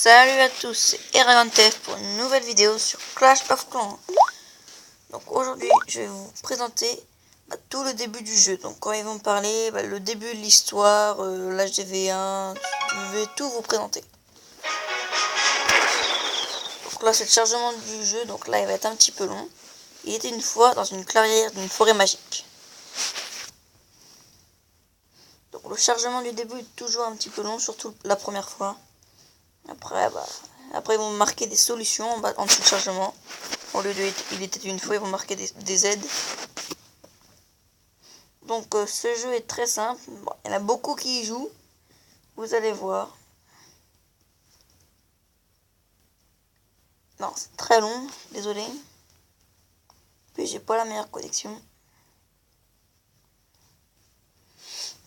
Salut à tous, c'est EragonTF pour une nouvelle vidéo sur Clash of Clans. Donc aujourd'hui je vais vous présenter tout le début du jeu. Donc quand ils vont me parler, le début de l'histoire, l'HDV1, je vais tout vous présenter. Donc là c'est le chargement du jeu, donc là il va être un petit peu long. Il était une fois dans une clairière d'une forêt magique. Donc le chargement du début est toujours un petit peu long, surtout la première fois. Après ils vont marquer des solutions en dessous de chargement. Au lieu de il était une fois, ils vont marquer des aides. Donc ce jeu est très simple. Bon, il y en a beaucoup qui y jouent. Vous allez voir. Non, c'est très long, désolé. Puis j'ai pas la meilleure connexion.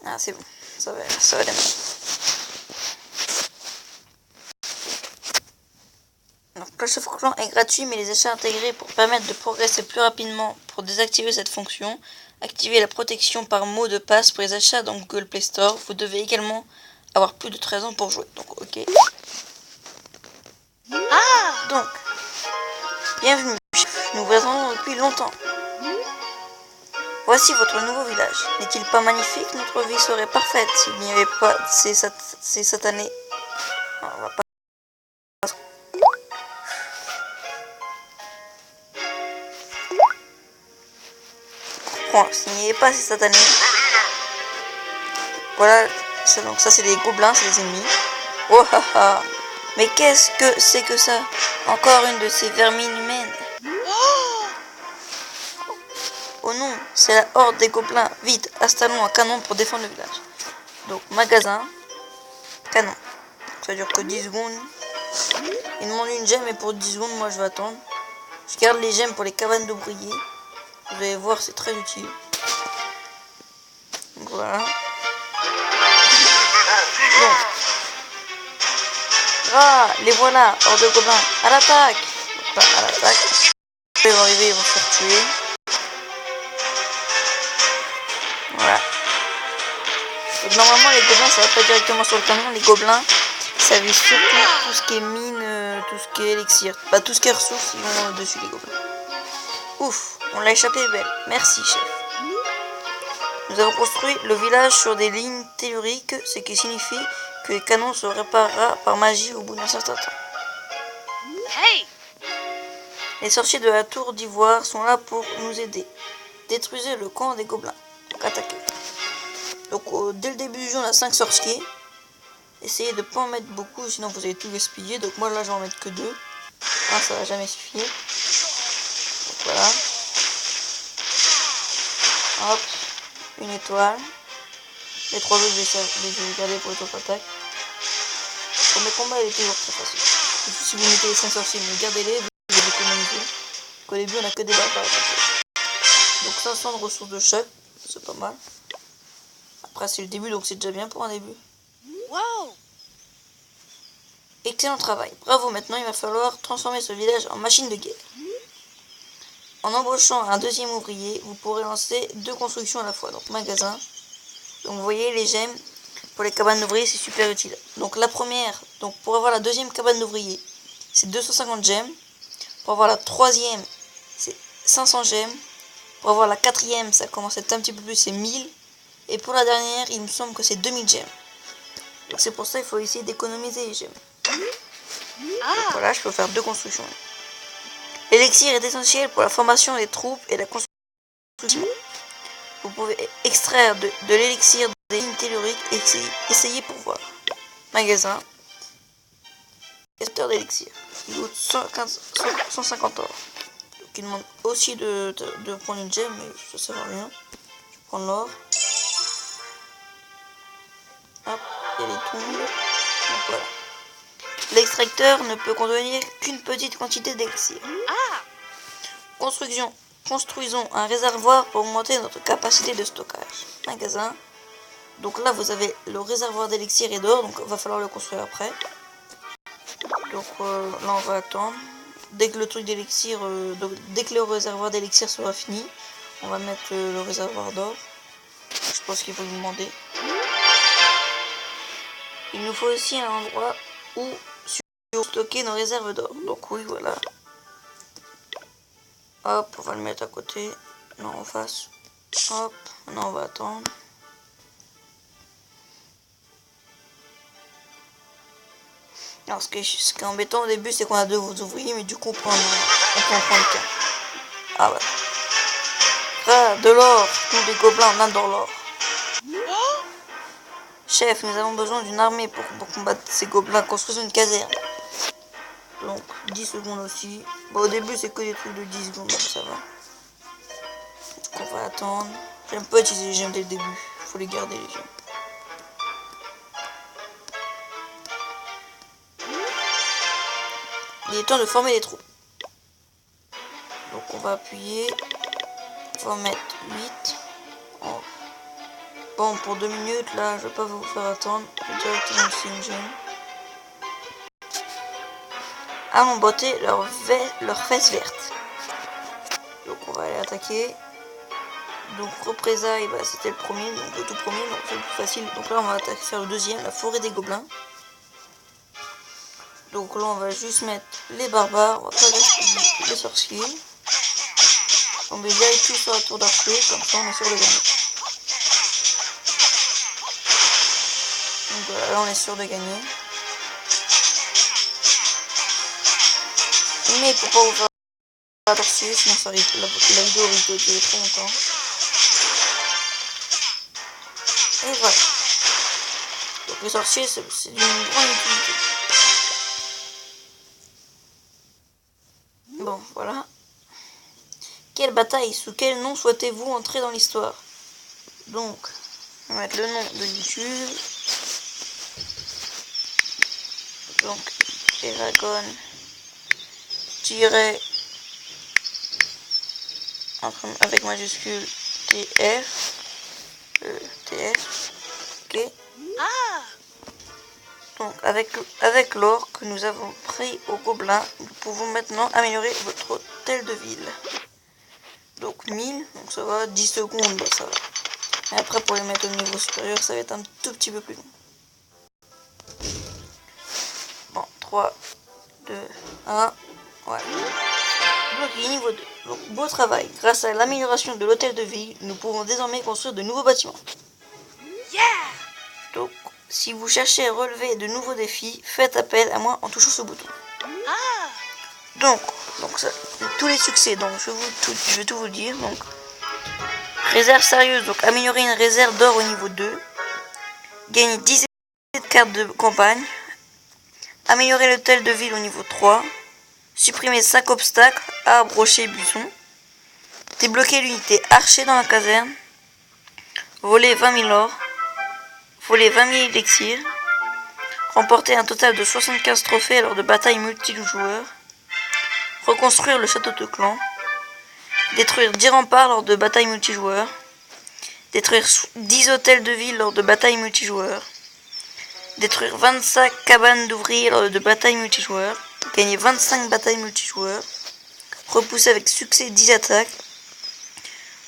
Ah c'est bon, ça va démarrer. Donc Clash of Clans est gratuit, mais les achats intégrés pour permettre de progresser plus rapidement. Pour désactiver cette fonction, activez la protection par mot de passe pour les achats dans Google Play Store. Vous devez également avoir plus de 13 ans pour jouer. Donc ok. Donc, bienvenue, nous vous attendons depuis longtemps. Voici votre nouveau village. N'est-il pas magnifique? Notre vie serait parfaite s'il n'y avait pas ces satanés. Non, on va pas. S'il n'y avait pas ces satanés. Voilà, donc ça c'est des gobelins, c'est des ennemis. Oh haha. Mais qu'est-ce que c'est que ça? Encore une de ces vermines humaines. Oh non, c'est la horde des gobelins. Vite, installons un canon pour défendre le village. Donc, magasin, canon. Ça dure que 10 secondes. Il demande une gemme et pour 10 secondes, moi je vais attendre. Je garde les gemmes pour les cabanes d'ouvriers. Vous allez voir, c'est très utile. Donc voilà. Bon. Ah, les voilà, horde de gobelins. À l'attaque. Enfin, à l'attaque. Ils vont arriver, ils vont se faire tuer. Voilà. Donc normalement les gobelins ça va pas directement sur le canon, les gobelins ça vise surtout tout ce qui est mine, tout ce qui est élixir. Pas tout ce qui est ressources, ils vont dessus les gobelins. Ouf, on l'a échappé belle. Merci chef. Nous avons construit le village sur des lignes telluriques, ce qui signifie que les canons se réparera par magie au bout d'un certain temps. Hey! Les sorciers de la tour d'ivoire sont là pour nous aider. Détruisez le camp des gobelins. Donc attaquez. Donc dès le début du jeu on a 5 sorciers. Essayez de ne pas en mettre beaucoup sinon vous allez tout gaspiller. Donc moi là je vais en mettre que 2. Ça va jamais suffire. Donc voilà. Hop. Une étoile. Les 3 autres je vais garder pour les autres attaques. Le premier combat il est toujours très facile. Si vous mettez les 5 sorciers, mais gardez-les, vous allez économiser. Au début on a que des barbares. Donc 500 de ressources de choc, c'est pas mal. Après c'est le début donc c'est déjà bien pour un début. Wow. Excellent travail, bravo. Maintenant il va falloir transformer ce village en machine de guerre. En embauchant un deuxième ouvrier, vous pourrez lancer 2 constructions à la fois. Donc magasin, donc vous voyez les gemmes pour les cabanes d'ouvriers c'est super utile. Donc la première, donc pour avoir la deuxième cabane d'ouvrier c'est 250 gemmes. Pour avoir la troisième c'est 500 gemmes. Pour avoir la quatrième ça commence à être un petit peu plus, c'est 1000. Et pour la dernière il me semble que c'est 2000 gemmes. Donc c'est pour ça qu'il faut essayer d'économiser les gemmes. Donc voilà, je peux faire 2 constructions. L'élixir est essentiel pour la formation des troupes et la construction. Vous pouvez extraire de l'élixir des lignes telluriques et essayer pour voir. Magasin. Extracteur d'élixir. Il coûte 150 or. Donc il demande aussi de prendre une gemme, mais ça sert à rien. Je vais prendre l'or. Hop, il y a les tombes. Donc voilà. L'extracteur ne peut contenir qu'une petite quantité d'élixir. Construisons un réservoir pour augmenter notre capacité de stockage. Magasin. Donc là vous avez le réservoir d'élixir et d'or, donc il va falloir le construire après. Donc là on va attendre. Dès que le truc d'élixir, dès que le réservoir d'élixir sera fini, on va mettre le réservoir d'or. Je pense qu'il faut lui demander. Il nous faut aussi un endroit où stocker nos réserves d'or. Donc oui, voilà. Hop, on va le mettre à côté. Non, en face. Hop, maintenant on va attendre. Alors ce qui est embêtant au début, c'est qu'on a 2 ouvriers, mais du coup on peut en prendre qu'un. Ah ouais. Ah, de l'or. Nous les gobelins, on adore l'or. Chef, nous avons besoin d'une armée pour combattre ces gobelins. Construisons une caserne. Donc 10 secondes aussi. Bon, au début c'est que des trucs de 10 secondes, donc ça va. Donc on va attendre. J'aime pas utiliser les gemmes dès le début. Faut les garder les gemmes. Il est temps de former les troupes. Donc on va appuyer. On va mettre 8. Bon, pour 2 minutes, là, je vais pas vous faire attendre. Je vais directement ici une gemme. Allons botter leurs fesses vertes. Donc on va aller attaquer. Donc représailles, bah, c'était le premier, donc le tout premier, donc c'est le plus facile. Donc là on va faire le deuxième, la forêt des gobelins. Donc là on va juste mettre les barbares, on va pas mettre les sorciers. On met direct tout sur la tour d'archer, comme ça on est sûr de gagner. Donc voilà, là on est sûr de gagner. Mais pour pas vous faire attention, sinon ça arrive, la vidéo risque de durer trop longtemps. Et voilà. Donc les sorciers c'est d'une grande utilité. Bon, voilà. Quelle bataille, sous quel nom souhaitez-vous entrer dans l'histoire? Donc, on va mettre le nom de YouTube. Donc, Eragon avec majuscule TF. TF. Ok. Donc, avec l'or que nous avons pris au gobelin, nous pouvons maintenant améliorer votre hôtel de ville. Donc 1000, donc ça va, 10 secondes, bah, ça va. Et après pour les mettre au niveau supérieur, ça va être un tout petit peu plus long. Bon, 3, 2, 1, voilà. Bloqué niveau 2. Donc beau travail. Grâce à l'amélioration de l'hôtel de ville, nous pouvons désormais construire de nouveaux bâtiments. Donc, si vous cherchez à relever de nouveaux défis, faites appel à moi en touchant ce bouton. Donc ça, tous les succès, donc je vais tout vous dire. Donc, réserve sérieuse, donc améliorer une réserve d'or au niveau 2. Gagner 10 cartes de campagne. Améliorer l'hôtel de ville au niveau 3. Supprimer 5 obstacles, arbres, rochers, buissons. Débloquer l'unité archer dans la caserne. Voler 20 000 or. Voler 20 000 élixirs. Remporter un total de 75 trophées lors de batailles multijoueurs. Reconstruire le château de clan. Détruire 10 remparts lors de batailles multijoueurs. Détruire 10 hôtels de ville lors de batailles multijoueurs. Détruire 25 cabanes d'ouvriers lors de batailles multijoueurs. Gagner 25 batailles multijoueurs. Repousser avec succès 10 attaques.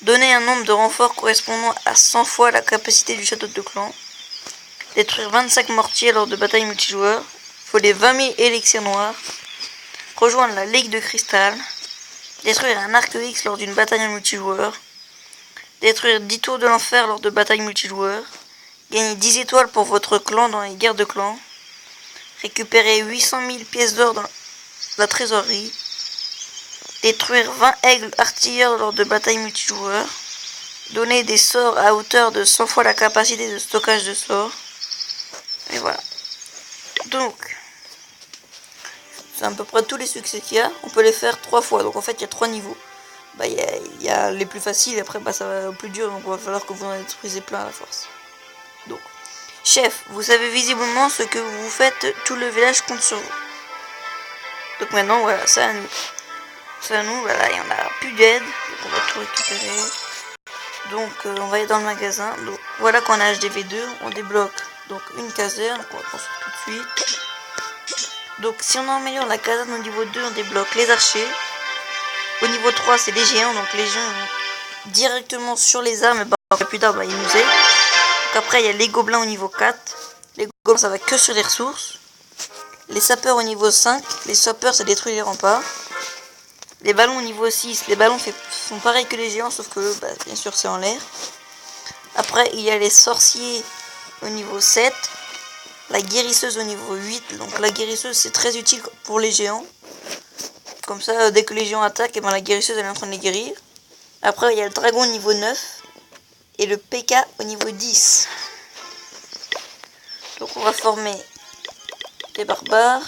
Donner un nombre de renforts correspondant à 100 fois la capacité du château de clan. Détruire 25 mortiers lors de batailles multijoueurs. Voler 20 000 élixirs noirs. Rejoindre la Ligue de Cristal. Détruire un arc X lors d'une bataille multijoueur. Détruire 10 tours de l'enfer lors de batailles multijoueurs. Gagner 10 étoiles pour votre clan dans les guerres de clans. Récupérer 800 000 pièces d'or dans la trésorerie. Détruire 20 aigles artilleurs lors de batailles multijoueurs. Donner des sorts à hauteur de 100 fois la capacité de stockage de sorts. Et voilà. Donc, c'est à peu près tous les succès qu'il y a. On peut les faire 3 fois. Donc en fait, il y a 3 niveaux. Bah, il y a les plus faciles. Après, bah, ça va au plus dur. Donc il va falloir que vous en détruisez plein à la force. Donc, chef, vous savez visiblement ce que vous faites. Tout le village compte sur vous. Donc maintenant, voilà, ça à nous. Ça à nous, voilà, il n'y en a plus d'aide. Donc on va tout récupérer. Donc on va aller dans le magasin. Donc voilà qu'on a HDV2. On débloque donc une caserne. On va construire tout de suite. Donc si on améliore la caserne au niveau 2, on débloque les archers. Au niveau 3, c'est les géants. Donc les géants directement sur les armes. Et bah, plus tard, bah, ils nous aident. Donc après, il y a les gobelins au niveau 4. Les gobelins, ça va que sur les ressources. Les sapeurs au niveau 5. Les sapeurs, ça détruit les remparts. Les ballons au niveau 6. Les ballons sont pareils que les géants, sauf que bah, bien sûr c'est en l'air. Après, il y a les sorciers au niveau 7. La guérisseuse au niveau 8. Donc la guérisseuse, c'est très utile pour les géants. Comme ça, dès que les géants attaquent, et ben, la guérisseuse elle est en train de les guérir. Après, il y a le dragon au niveau 9. Et le PK au niveau 10. Donc on va former des barbares.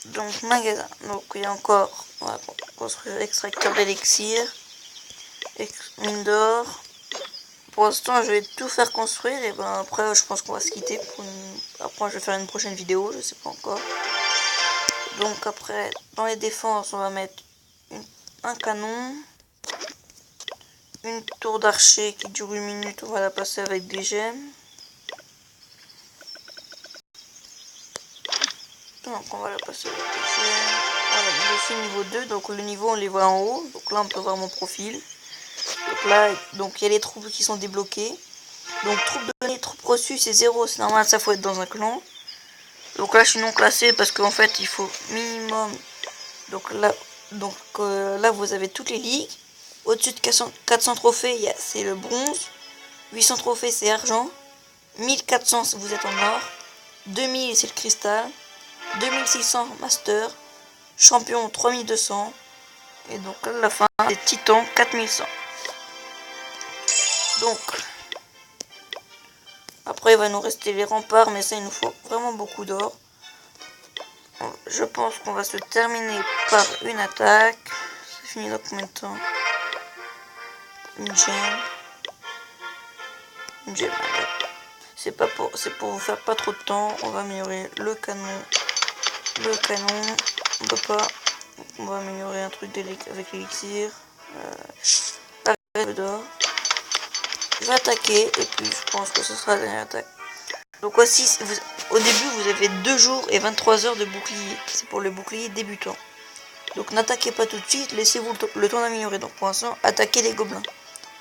Donc magasin. Donc il y a encore, on va construire extracteur d'élixir, mine d'or. Pour l'instant je vais tout faire construire et ben après je pense qu'on va se quitter après je vais faire une prochaine vidéo, je sais pas encore. Donc après dans les défenses on va mettre un canon, une tour d'archer qui dure 1 minute, on va la passer avec des gemmes. Donc on va la passer avec des gemmes. Voilà, ici niveau 2, donc le niveau on les voit en haut, donc là on peut voir mon profil. Donc là, donc il y a les troupes qui sont débloquées. Donc troupes données, troupes reçues, c'est 0, c'est normal, ça faut être dans un clan. Donc là je suis non classé parce qu'en fait il faut minimum. Donc là vous avez toutes les ligues. Au-dessus de 400 trophées, c'est le bronze. 800 trophées c'est argent. 1400 vous êtes en or. 2000 c'est le cristal. 2600 master. Champion 3200. Et donc là la fin c'est titan 4100. Donc après il va nous rester les remparts, mais ça il nous faut vraiment beaucoup d'or. Je pense qu'on va se terminer par une attaque. Ça finit dans combien de temps? Une gemme. Une gemme. C'est pour vous faire pas trop de temps. On va améliorer le canon. Le canon. On peut pas. On va améliorer un truc avec l'élixir. D'or. Je vais attaquer et puis je pense que ce sera la dernière attaque. Donc aussi, au début, vous avez 2 jours et 23 heures de bouclier. C'est pour le bouclier débutant. Donc n'attaquez pas tout de suite, laissez-vous le temps d'améliorer. Donc pour l'instant, attaquez les gobelins.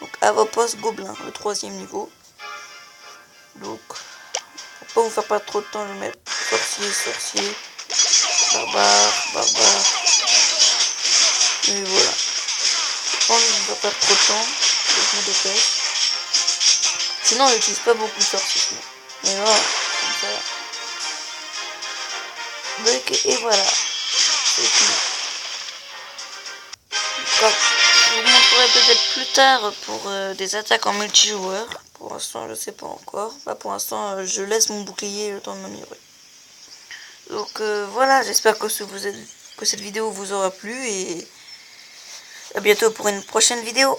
Donc avant-poste gobelin, le 3e niveau. Donc, pour pas vous faire pas trop de temps, je vais mettre sorcier, barbare. Et voilà. Je pense que je ne vais pas perdre trop de temps. Donc je me dépêche. Sinon, on n'utilise pas beaucoup de sorciers. Mais voilà, comme ça. Donc, et voilà. C'est fini. Je vous montrerai peut-être plus tard pour des attaques en multijoueur. Pour l'instant, je sais pas encore. Bah, pour l'instant, je laisse mon bouclier le temps de m'améliorer. Donc voilà, j'espère que cette vidéo vous aura plu et à bientôt pour une prochaine vidéo.